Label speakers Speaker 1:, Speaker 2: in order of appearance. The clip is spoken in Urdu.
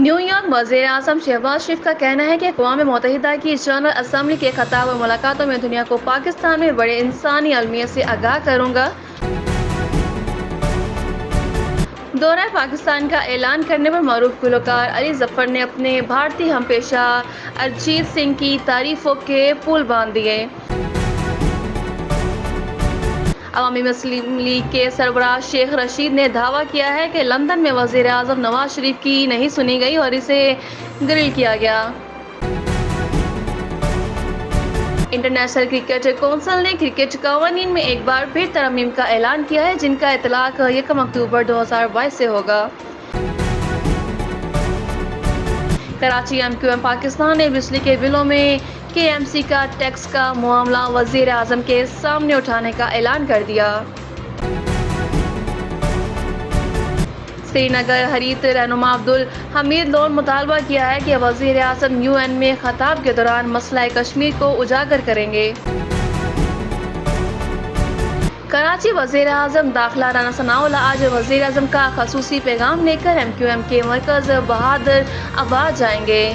Speaker 1: نیو یارک وزیر اعظم شہباز شریف کا کہنا ہے کہ اقوام متحدہ کی جنرل اسمبلی کے خطاب اور ملاقاتوں میں دنیا کو پاکستان میں بڑے انسانی المیت سے آگاہ کروں گا۔ دورہ پاکستان کا اعلان کرنے پر معروف گلوکار علی ظفر نے اپنے بھارتی ہم پیشہ ارجیت سنگھ کی تعریفوں کے پل باندھ دیے۔ عوامی مسلم لیگ کے سربراہ شیخ رشید نے دعویٰ کیا ہے کہ لندن میں وزیر اعظم نواز شریف کی نہیں سنی گئی اور اسے گرل کیا گیا۔ انٹرنیشنل کرکٹ کونسل نے کرکٹ قوانین میں ایک بار پھر ترمیم کا اعلان کیا ہے، جن کا اطلاق 1 اکتوبر 2022 سے ہوگا۔ Karachi M Q M Pakistan نے بجلی کے بلوں میں کے ایم سی کا ٹیکس کا معاملہ وزیر اعظم کے سامنے اٹھانے کا اعلان کر دیا۔ سری نگر حریت رہنما عبدالحمید لون مطالبہ کیا ہے کہ وزیر اعظم یو این میں خطاب کے دوران مسئلہ کشمیر کو اجاگر کریں گے۔ کراچی وزیر اعظم داخلہ رانا ثناء اللہ آج وزیر اعظم کا خصوصی پیغام لے کر ایم کیو ایم کے مرکز بہادر آباد جائیں گے۔